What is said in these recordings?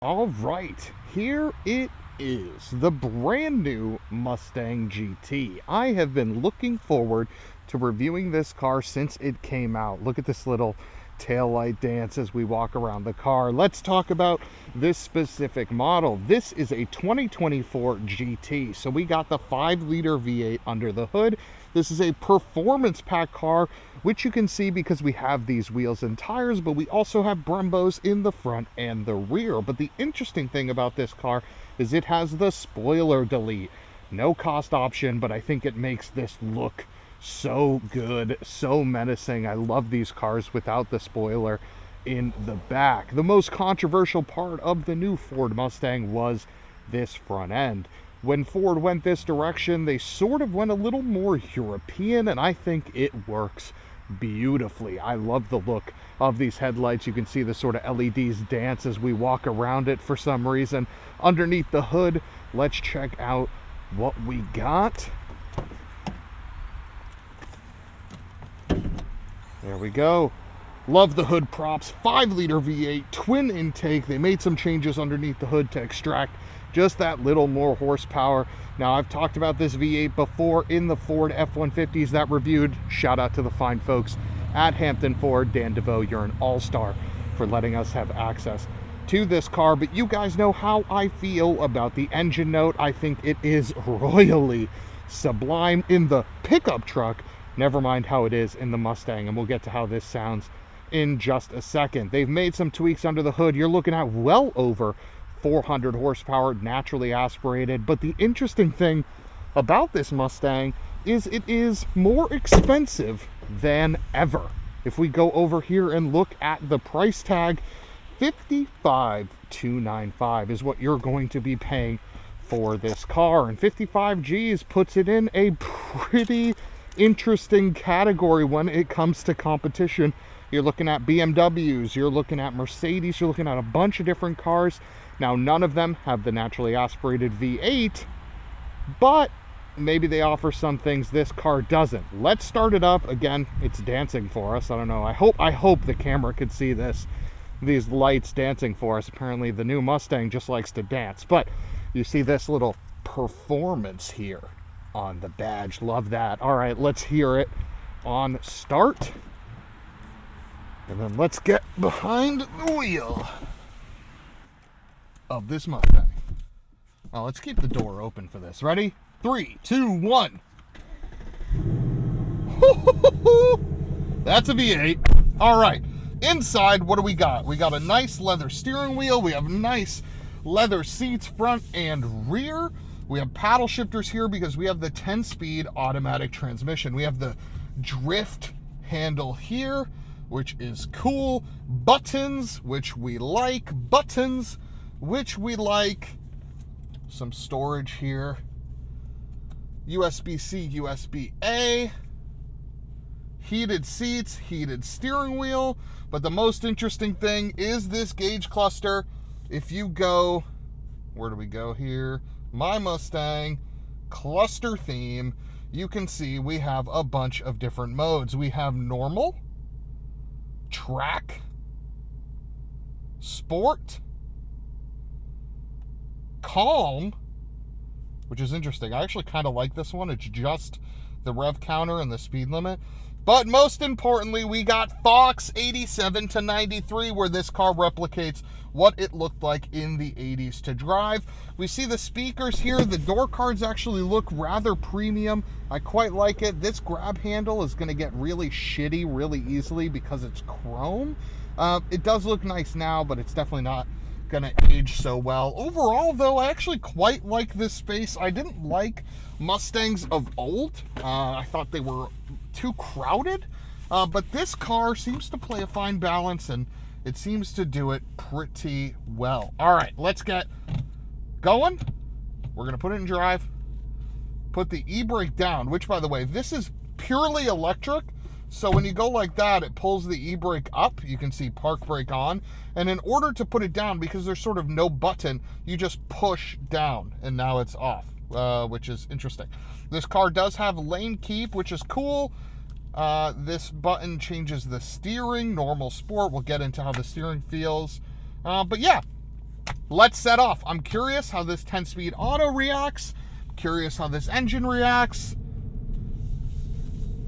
All right, here it is, the brand new Mustang GT. I have been looking forward to reviewing this car since it came out. Look at this little taillight dance as we walk around the car. Let's talk about this specific model. This is a 2024 GT. So we got the 5-liter V8 under the hood. This is a performance pack car, which you can see because we have these wheels and tires, but we also have Brembos in the front and the rear. But the interesting thing about this car is it has the spoiler delete. No cost option, but I think it makes this look so good, so menacing. I love these cars without the spoiler in the back. The most controversial part of the new Ford Mustang was this front end. When Ford went this direction, they sort of went a little more European, and I think it works beautifully. I love the look of these headlights. You can see the sort of LEDs dance as we walk around it for some reason. Underneath the hood, let's check out what we got. There we go. Love the hood props. 5-liter V8, twin intake. They made some changes underneath the hood to extract just that little more horsepower. Now, I've talked about this V8 before in the Ford F-150s that reviewed. Shout out to the fine folks at Hampton Ford. Dan DeVoe, you're an all-star for letting us have access to this car. But you guys know how I feel about the engine note. I think it is royally sublime in the pickup truck. Never mind how it is in the Mustang, and we'll get to how this sounds in just a second. They've made some tweaks under the hood. You're looking at well over 400 horsepower, naturally aspirated. But the interesting thing about this Mustang is it is more expensive than ever. If we go over here and look at the price tag, $55,295 is what you're going to be paying for this car. And 55 G's puts it in a pretty interesting category when it comes to competition. You're looking at BMWs, you're looking at Mercedes, you're looking at a bunch of different cars. Now, none of them have the naturally aspirated V8, but maybe they offer some things this car doesn't. Let's start it up. Again, it's dancing for us. I don't know. I hope the camera could see this. These lights dancing for us. Apparently, the new Mustang just likes to dance. But you see this little performance here on the badge. Love that. All right, let's hear it on start. And then let's get behind the wheel of this Mustang. Now let's keep the door open for this. Ready? 3, 2, 1. That's a V8. All right. Inside, what do we got? We got a nice leather steering wheel. We have nice leather seats front and rear. We have paddle shifters here because we have the 10-speed automatic transmission. We have the drift handle here, which is cool. Buttons, which we like. Buttons, which we like. Some storage here. USB-C, USB-A. Heated seats, heated steering wheel. But the most interesting thing is this gauge cluster. If you go, where do we go here? My Mustang, cluster theme, you can see we have a bunch of different modes. We have normal, track, sport, calm, which is interesting. I actually kind of like this one. It's just the rev counter and the speed limit. But most importantly, we got Fox 87 to 93, where this car replicates what it looked like in the 80s to drive. We see the speakers here. The door cards actually look rather premium. I quite like it. This grab handle is going to get really shitty really easily because it's chrome. It does look nice now, but it's definitely not going to age so well. Overall, though, I actually quite like this space. I didn't like Mustangs of old. I thought they were too crowded, but this car seems to play a fine balance, and it seems to do it pretty well. All right, let's get going. We're going to put it in drive, put the e-brake down, which, by the way, this is purely electric. So when you go like that, it pulls the e-brake up. You can see park brake on. And in order to put it down, because there's sort of no button, you just push down, and now it's off, which is interesting. This car does have lane keep, which is cool. This button changes the steering, normal, sport. We'll get into how the steering feels. But yeah, let's set off. I'm curious how this 10-speed auto reacts. Curious how this engine reacts.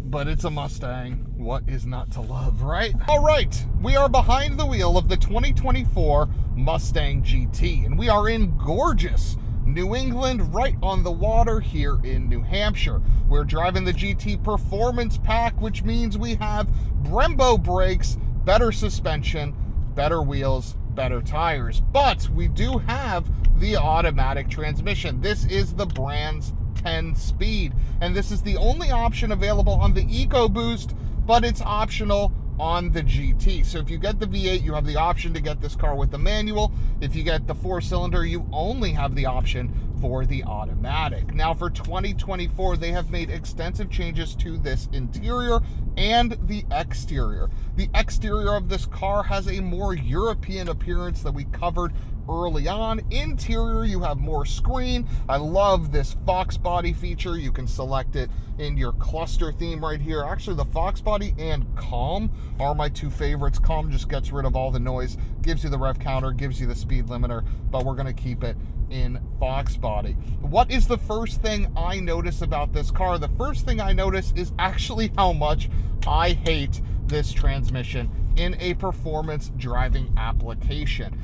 But it's a Mustang. What is not to love, right? All right, we are behind the wheel of the 2024 Mustang GT, and we are in gorgeous New England, right on the water here in New Hampshire. We're driving the GT Performance Pack, which means we have Brembo brakes, better suspension, better wheels, better tires. But we do have the automatic transmission. This is the brand's 10-speed, and this is the only option available on the EcoBoost, but it's optional on the GT. So if you get the V8, you have the option to get this car with the manual. If you get the 4-cylinder, you only have the option for the automatic. Now for 2024, they have made extensive changes to this interior and the exterior. The exterior of this car has a more European appearance that we covered early on. Interior, you have more screen. I love this Fox body feature. You can select it in your cluster theme right here. Actually, the Fox body and Calm are my two favorites. Calm just gets rid of all the noise, gives you the rev counter, gives you the speed limiter, but we're going to keep it in Fox body. What is the first thing I notice about this car? The first thing I notice is actually how much I hate this transmission in a performance driving application.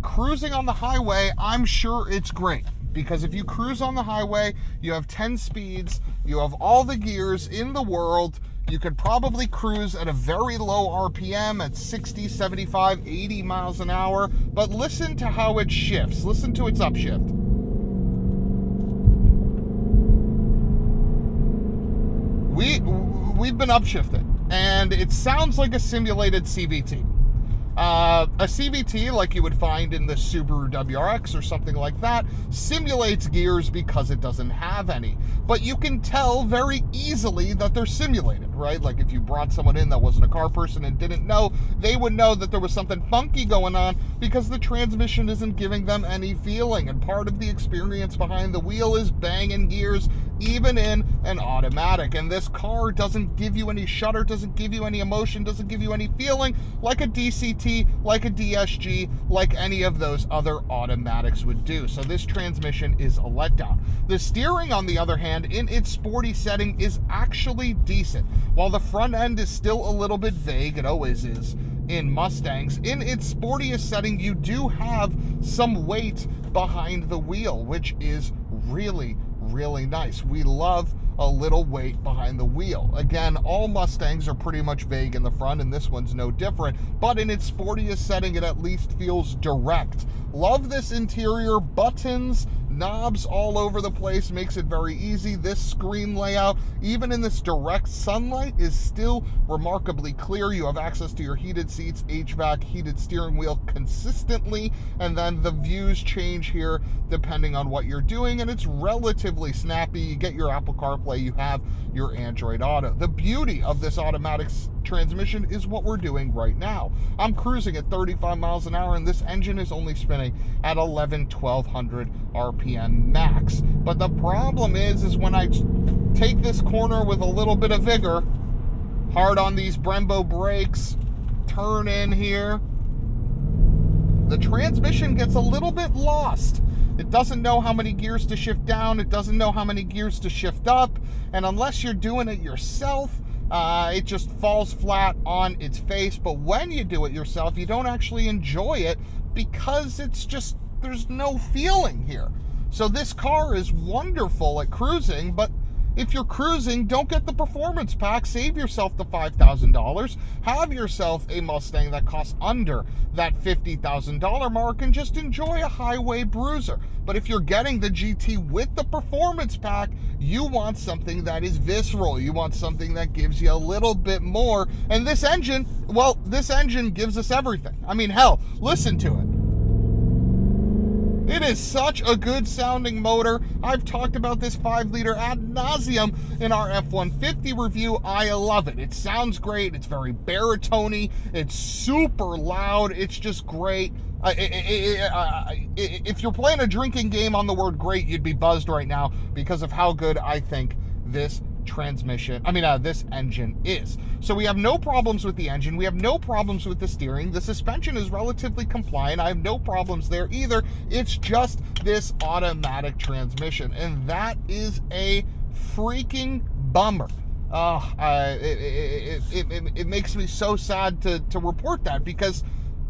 Cruising on the highway, I'm sure it's great, because if you cruise on the highway, you have 10 speeds, you have all the gears in the world, you could probably cruise at a very low RPM at 60, 75, 80 miles an hour, but listen to how it shifts. Listen to its upshift. We've been upshifted, and it sounds like a simulated CVT. A CVT, like you would find in the Subaru WRX or something like that, simulates gears because it doesn't have any. But you can tell very easily that they're simulated, right? Like if you brought someone in that wasn't a car person and didn't know, they would know that there was something funky going on because the transmission isn't giving them any feeling. And part of the experience behind the wheel is banging gears, even in an automatic. And this car doesn't give you any shudder, doesn't give you any emotion, doesn't give you any feeling like a DCT, like a DSG, like any of those other automatics would do. So this transmission is a letdown. The steering, on the other hand, in its sporty setting is actually decent. While the front end is still a little bit vague, it always is in Mustangs, in its sportiest setting, you do have some weight behind the wheel, which is really, really nice. We love a little weight behind the wheel. Again, all Mustangs are pretty much vague in the front, and this one's no different, but in its sportiest setting, it at least feels direct. Love this interior. Buttons, knobs all over the place, makes it very easy. This screen layout, even in this direct sunlight, is still remarkably clear. You have access to your heated seats, HVAC, heated steering wheel consistently, and then the views change here depending on what you're doing, and it's relatively snappy. You get your Apple CarPlay, you have your Android Auto. The beauty of this automatic transmission is what we're doing right now. I'm cruising at 35 miles an hour, and this engine is only spinning at 1200 RPM max. But the problem is when I take this corner with a little bit of vigor, hard on these Brembo brakes, turn in here, the transmission gets a little bit lost. It doesn't know how many gears to shift down. It doesn't know how many gears to shift up. And unless you're doing it yourself, it just falls flat on its face. But when you do it yourself, you don't actually enjoy it because it's just, there's no feeling here. So this car is wonderful at cruising, but if you're cruising, don't get the performance pack. Save yourself the $5,000. Have yourself a Mustang that costs under that $50,000 mark and just enjoy a highway bruiser. But if you're getting the GT with the performance pack, you want something that is visceral. You want something that gives you a little bit more. And this engine, well, this engine gives us everything. I mean, hell, listen to it. It is such a good sounding motor. I've talked about this 5-liter ad nauseum in our F-150 review. I love it. It sounds great. It's very baritone-y. It's super loud. It's just great. If you're playing a drinking game on the word great, you'd be buzzed right now because of how good I think this this engine is. So we have no problems with the engine. We have no problems with the steering. The suspension is relatively compliant. I have no problems there either. It's just this automatic transmission, and that is a freaking bummer. It makes me so sad to report that, because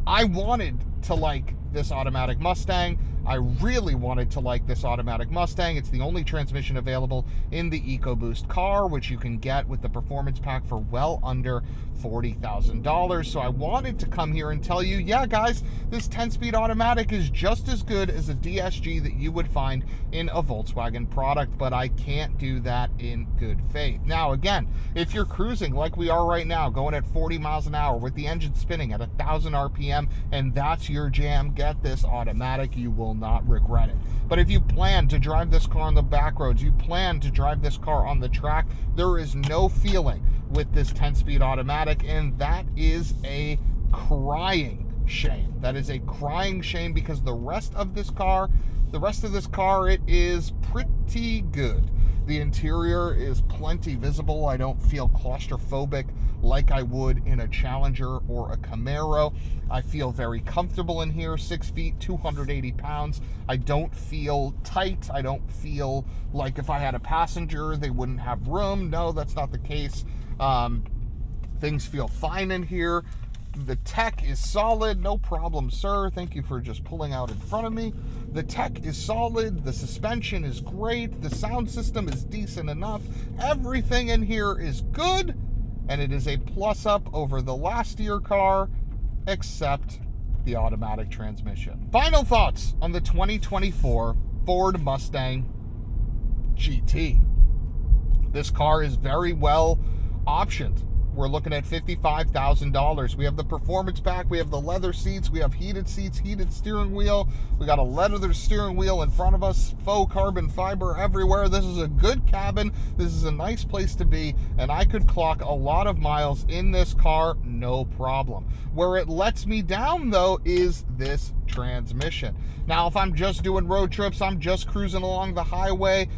I wanted to like this automatic Mustang. I really wanted to like this automatic Mustang. It's the only transmission available in the EcoBoost car, which you can get with the Performance Pack for well under $40,000. So I wanted to come here and tell you, yeah, guys, this 10-speed automatic is just as good as a DSG that you would find in a Volkswagen product, but I can't do that in good faith. Now, again, if you're cruising like we are right now, going at 40 miles an hour with the engine spinning at 1,000 RPM, and that's your jam, get this automatic. You will not regret it. But if you plan to drive this car on the back roads, you plan to drive this car on the track, there is no feeling with this 10-speed automatic, and that is a crying shame. That is a crying shame, because the rest of this car, it is pretty good. The interior is plenty visible. I don't feel claustrophobic like I would in a Challenger or a Camaro. I feel very comfortable in here, 6 feet, 280 pounds. I don't feel tight. I don't feel like if I had a passenger, they wouldn't have room. No, that's not the case. Things feel fine in here. The tech is solid, no problem, sir. Thank you for just pulling out in front of me. The tech is solid, the suspension is great, the sound system is decent enough. Everything in here is good, and it is a plus up over the last year car, except the automatic transmission. Final thoughts on the 2024 Ford Mustang GT. This car is very well optioned. We're looking at $55,000. We have the Performance Pack, we have the leather seats, we have heated seats, heated steering wheel, we got a leather steering wheel in front of us, faux carbon fiber everywhere. This is a good cabin, this is a nice place to be, and I could clock a lot of miles in this car, no problem. Where it lets me down, though, is this transmission. Now, if I'm just doing road trips, I'm just cruising along the highway,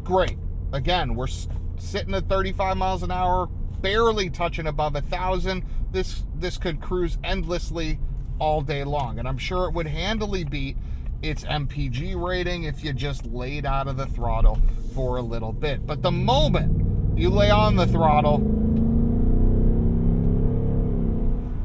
great. Again, we're sitting at 35 miles an hour, barely touching above 1,000. This could cruise endlessly all day long, and I'm sure it would handily beat its MPG rating if you just laid out of the throttle for a little bit. But the moment you lay on the throttle,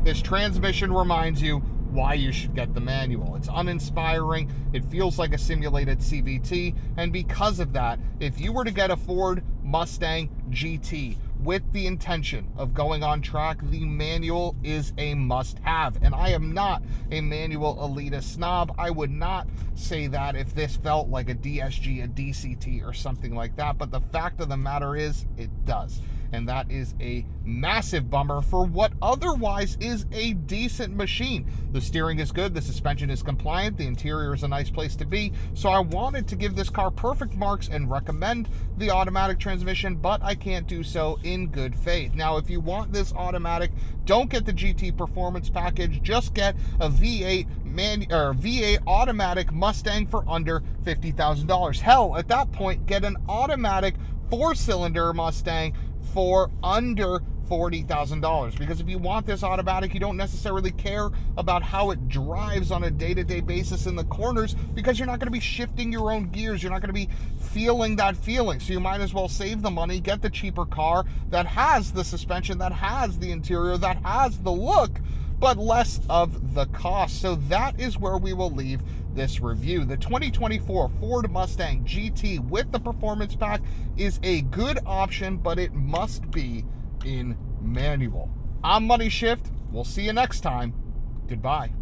this transmission reminds you why you should get the manual. It's uninspiring, it feels like a simulated CVT, and because of that, if you were to get a Ford Mustang GT with the intention of going on track, the manual is a must-have. And I am not a manual elitist snob. I would not say that if this felt like a DSG, a DCT, or something like that. But the fact of the matter is, it does. And that is a massive bummer for what otherwise is a decent machine. The steering is good, the suspension is compliant, the interior is a nice place to be. So I wanted to give this car perfect marks and recommend the automatic transmission, but I can't do so in good faith. Now, if you want this automatic, don't get the GT Performance package, just get a V8 automatic Mustang for under $50,000. Hell, at that point, get an automatic 4-cylinder Mustang for under $40,000, because if you want this automatic, you don't necessarily care about how it drives on a day-to-day basis in the corners, because you're not going to be shifting your own gears, you're not going to be feeling that feeling. So you might as well save the money, get the cheaper car that has the suspension, that has the interior, that has the look, but less of the cost. So that is where we will leave this review. The 2024 Ford Mustang GT with the Performance Pack is a good option, but it must be in manual. I'm Moneyshift. We'll see you next time. Goodbye.